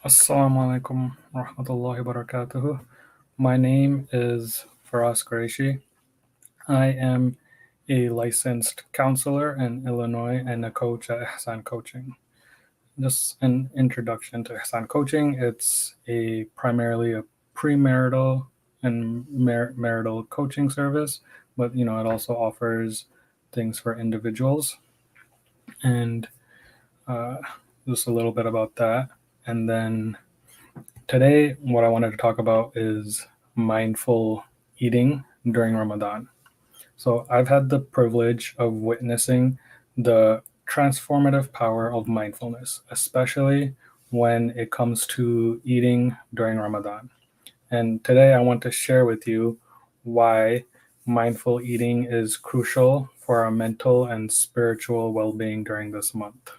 Assalamu alaikum rahmatullahi barakatuhu. My name is Firas. I am a licensed counselor in Illinois and a coach at Ihsan Coaching. Just an introduction to Ihsan Coaching. It's a primarily a premarital and marital coaching service, but it also offers things for individuals. And uh, just a little bit about that. And then today, what I wanted to talk about is mindful eating during Ramadan. So, I've had the privilege of witnessing the transformative power of mindfulness, especially when it comes to eating during Ramadan. And today, I want to share with you why mindful eating is crucial for our mental and spiritual well being during this month.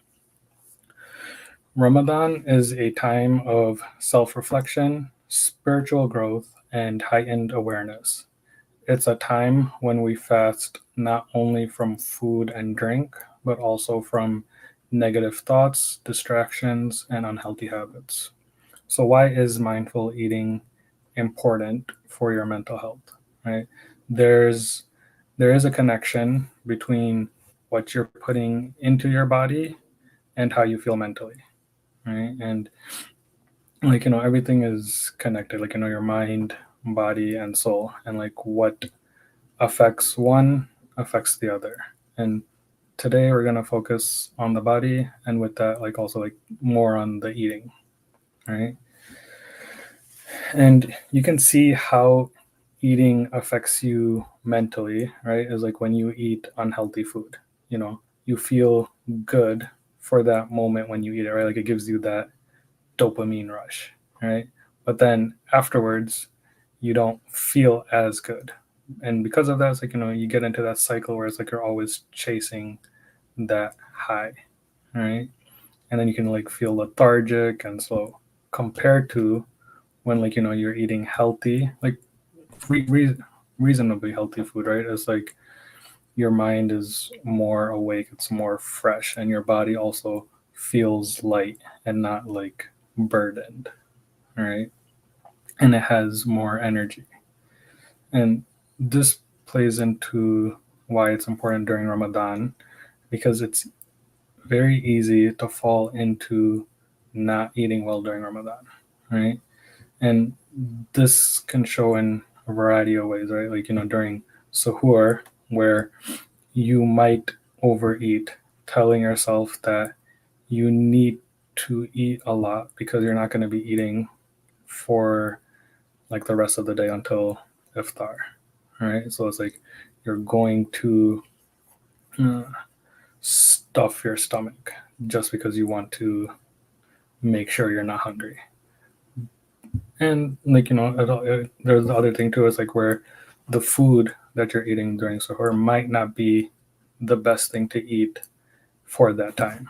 Ramadan is a time of self reflection, spiritual growth, and heightened awareness. It's a time when we fast not only from food and drink, but also from negative thoughts, distractions, and unhealthy habits. So, why is mindful eating important for your mental health? Right? There's there is a connection between what you're putting into your body and how you feel mentally, right? And everything is connected, your mind, body, and soul, and what affects one affects the other. And today we're going to focus on the body, and with that, also more on the eating, right? And you can see how eating affects you mentally, right? Is like when you eat unhealthy food, you feel good for that moment when you eat it, right? Like it gives you that dopamine rush, right? But then afterwards, you don't feel as good. And because of that, it's you get into that cycle where it's like you're always chasing that high, right? And then you can feel lethargic and slow compared to when you're eating healthy, re- re- reasonably healthy food, right? It's like your mind is more awake, it's more fresh, and your body also feels light and not burdened, right? And it has more energy. And this plays into why it's important during Ramadan because it's very easy to fall into not eating well during Ramadan, right? And this can show in a variety of ways, right? During suhoor, where you might overeat, telling yourself that you need to eat a lot because you're not going to be eating for the rest of the day until iftar, right? So it's like you're going to uh, stuff your stomach just because you want to make sure you're not hungry. And there's the other thing too. Is where the food that you're eating during suhoor might not be the best thing to eat for that time,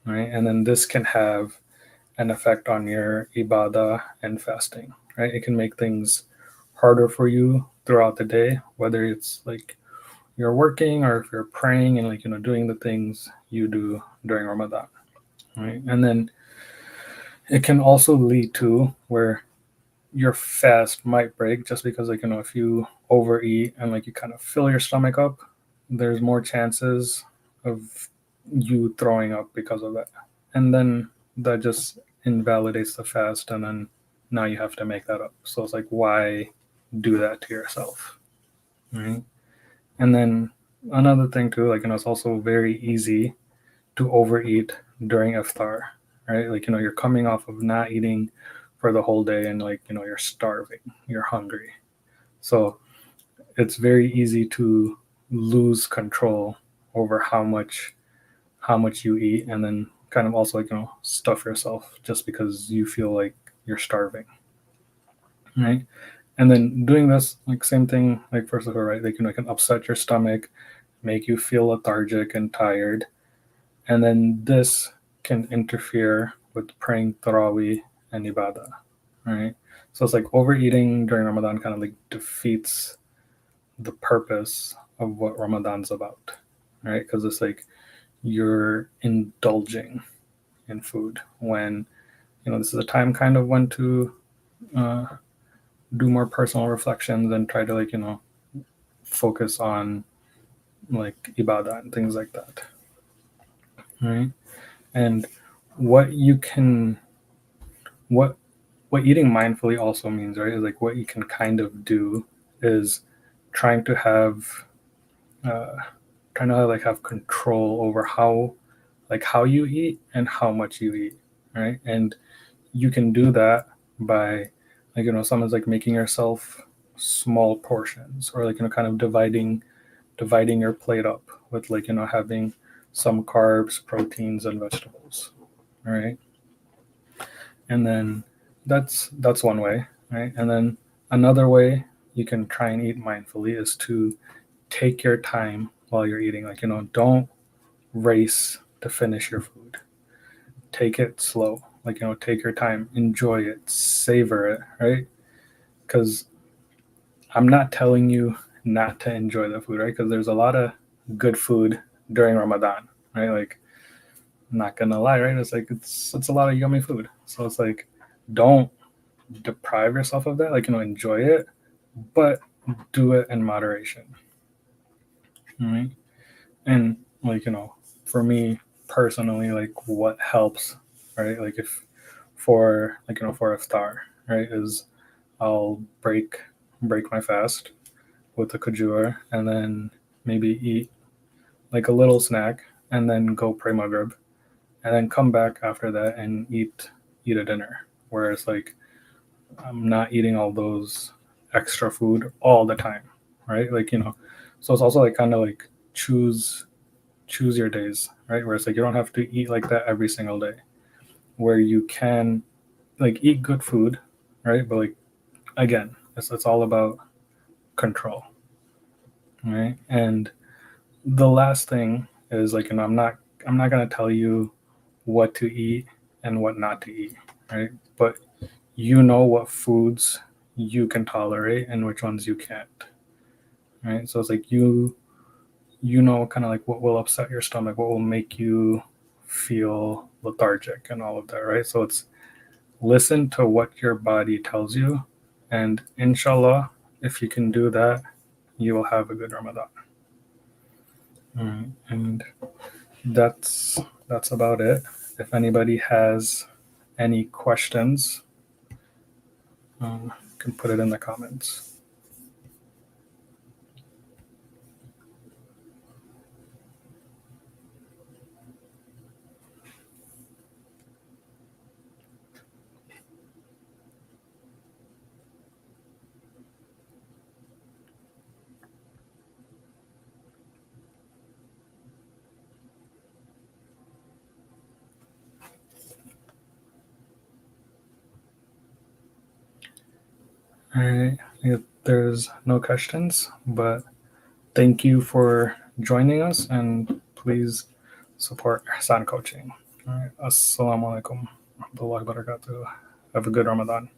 right? And then this can have an effect on your ibadah and fasting, right? It can make things harder for you throughout the day, whether it's you're working or if you're praying and doing the things you do during Ramadan, right? And then it can also lead to where your fast might break just because if you overeat and you kind of fill your stomach up, there's more chances of you throwing up because of that. And then that just invalidates the fast, and then now you have to make that up. So it's why do that to yourself, right? And then another thing too, it's also very easy to overeat during iftar, right? You're coming off of not eating for the whole day, and you're starving, you're hungry. So it's very easy to lose control over how much you eat, and then kind of also stuff yourself just because you feel like you're starving, right? And then doing this same thing first of all, right? It can upset your stomach, make you feel lethargic and tired, and then this can interfere with praying tarawih and ibadah, right? So it's overeating during Ramadan kind of defeats the purpose of what Ramadan's about, right? Because it's you're indulging in food when this is a time kind of when to uh, do more personal reflections and try to focus on like ibadah and things like that, right? And what you can what what eating mindfully also means, right, is like what you can kind of do is trying to have uh, like have control over how you eat and how much you eat, right? And you can do that by sometimes like making yourself small portions, or kind of dividing your plate up with having some carbs, proteins, and vegetables, right? And then that's one way, right? And then another way you can try and eat mindfully is to take your time while you're eating. Don't race to finish your food. Take it slow. Take your time, enjoy it, savor it, right? Because I'm not telling you not to enjoy the food, right? Because there's a lot of good food during Ramadan, right? Like, I'm not gonna lie, right? It's like it's a lot of yummy food. So it's like, don't deprive yourself of that. Enjoy it, but do it in moderation, right? And for me personally, like what helps, right? Like if for for iftar, right, is I'll break my fast with the kajur, and then maybe eat like a little snack, and then go pray maghrib, and then come back after that and eat a dinner. Whereas like I'm not eating all those extra food all the time, right? So it's also like kind of like choose your days, right? Where it's like you don't have to eat like that every single day. Where you can like eat good food, right? But like again, it's all about control, right? And the last thing is I'm not gonna tell you what to eat and what not to eat, right? But you know what foods you can tolerate and which ones you can't, right? So it's like you know kind of like what will upset your stomach, what will make you feel lethargic and all of that, right? So it's listen to what your body tells you, and inshallah, if you can do that, you will have a good Ramadan. And that's about it. If anybody has any questions, you can put it in the comments. All right, if there's no questions, but thank you for joining us, and please support Hassan Coaching. All right, assalamu alaikum warahmatullahi wabarakatuh. Have a good Ramadan.